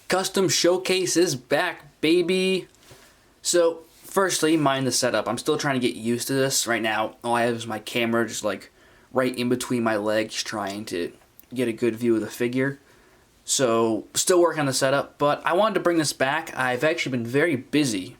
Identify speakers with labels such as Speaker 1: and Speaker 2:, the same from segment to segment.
Speaker 1: Custom Showcase is back, baby! So, firstly, mind the setup. I'm still trying to get used to this right now. All I have is my camera just like right in between my legs trying to get a good view of the figure. So, still working on the setup, but I wanted to bring this back. I've actually been very busy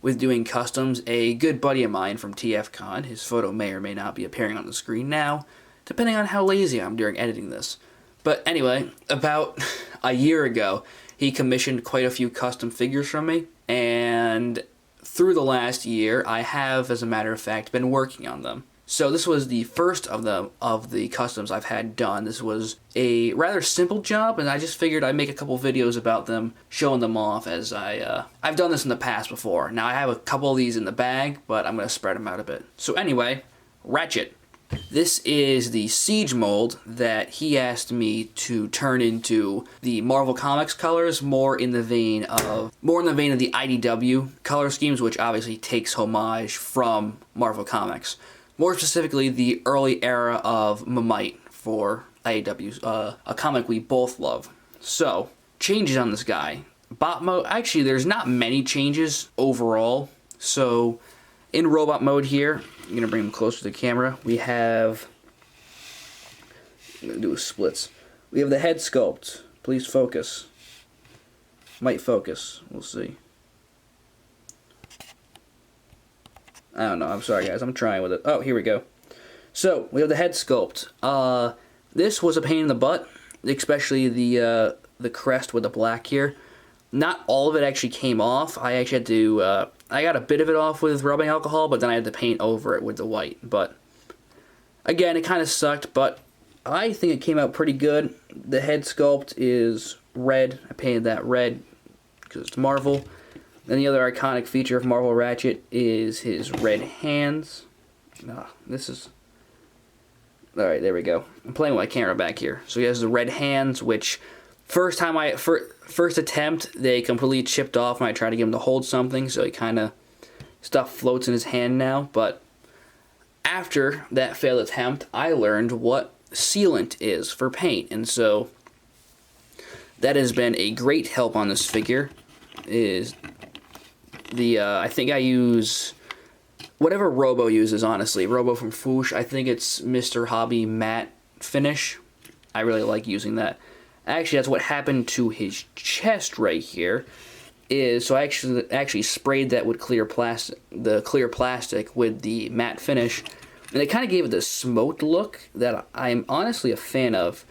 Speaker 1: with doing customs. A good buddy of mine from TFCon, his photo may or may not be appearing on the screen now, depending on how lazy I am during editing this. But anyway, about a year ago, he commissioned quite a few custom figures from me, and through the last year, I have, as a matter of fact, been working on them. So this was the first of the customs I've had done. This was a rather simple job, and I just figured I'd make a couple videos about them, showing them off as I've done this in the past before. Now I have a couple of these in the bag, but I'm going to spread them out a bit. So anyway, Ratchet. This is the Siege mold that he asked me to turn into the Marvel Comics colors, more in the vein of the IDW color schemes, which obviously takes homage from Marvel Comics. More specifically, the early era of Mamite for IDW, a comic we both love. So, changes on this guy. Bot mode, actually there's not many changes overall. So, in robot mode here, I'm going to bring him closer to the camera. We have, I'm going to do splits. We have the head sculpt. Please focus. Might focus. We'll see. I don't know. I'm sorry, guys. I'm trying with it. Oh, here we go. So, we have the head sculpt. This was a pain in the butt, especially the crest with the black here. Not all of it actually came off. I actually had to, I got a bit of it off with rubbing alcohol, but then I had to paint over it with the white. But, again, it kind of sucked, but I think it came out pretty good. The head sculpt is red. I painted that red because it's Marvel. Then the other iconic feature of Marvel Ratchet is his red hands. This is... Alright, there we go. I'm playing with my camera back here. So he has the red hands, which... First attempt, they completely chipped off when I tried to get him to hold something, so he kind of, stuff floats in his hand now. But after that failed attempt, I learned what sealant is for paint, and so that has been a great help on this figure. Is the I think I use whatever Robo uses, honestly. Robo from Foosh. I think it's Mr. Hobby matte finish. I really like using that. Actually, that's what happened to his chest right here. So I actually sprayed that with clear plastic, with the matte finish, and it kind of gave it this smoked look that I'm honestly a fan of.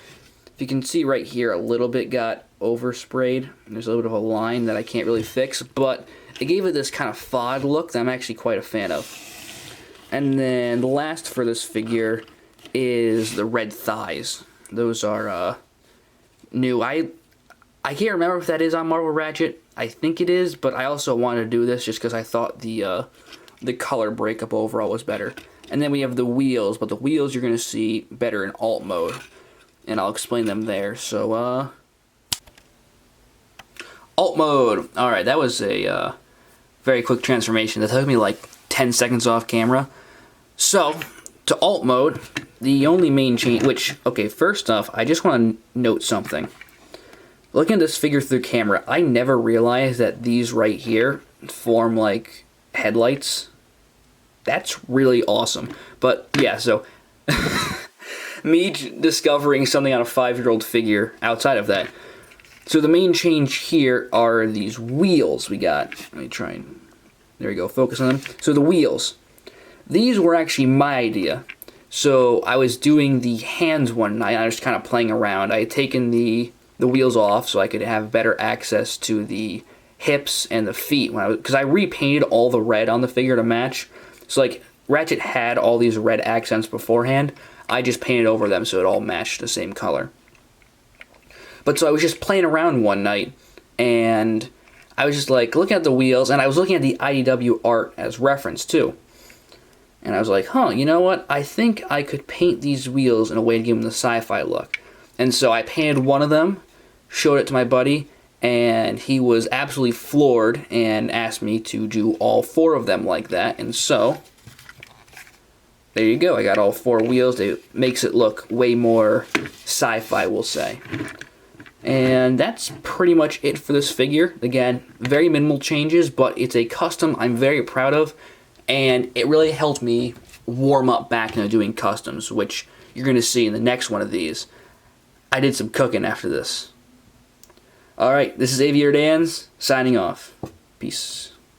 Speaker 1: If you can see right here, a little bit got oversprayed. There's a little bit of a line that I can't really fix, but it gave it this kind of fog look that I'm actually quite a fan of. And then the last for this figure is the red thighs. Those are new. I can't remember if that is on Marvel Ratchet. I think it is, but I also wanted to do this just because I thought the color breakup overall was better. And then we have the wheels, but the wheels you're going to see better in alt mode, and I'll explain them there. So, alt mode. Alright, that was a very quick transformation. That took me like 10 seconds off camera. So, to alt mode, the only main change, which, okay, first off, I just want to note something. Looking at this figure through camera, I never realized that these right here form like headlights. That's really awesome. But, yeah, so, me discovering something on a 5-year-old figure outside of that. So the main change here are these wheels we got. Let me try and, there we go, focus on them. So the wheels. These were actually my idea. So I was doing the hands one night, I was kind of playing around. I had taken the wheels off so I could have better access to the hips and the feet, because I repainted all the red on the figure to match. So like, Ratchet had all these red accents beforehand, I just painted over them so it all matched the same color. But so I was just playing around one night, and I was just like looking at the wheels, and I was looking at the IDW art as reference too. And I was like, huh, you know what? I think I could paint these wheels in a way to give them the sci-fi look. And so I painted one of them, showed it to my buddy, and he was absolutely floored and asked me to do all 4 of them like that. And so, there you go. I got all 4 wheels. It makes it look way more sci-fi, we'll say. And that's pretty much it for this figure. Again, very minimal changes, but it's a custom I'm very proud of, and it really helped me warm up back into doing customs, which you're going to see in the next one of these. I did some cooking after this. Alright, this is Aviator Dan's, signing off. Peace.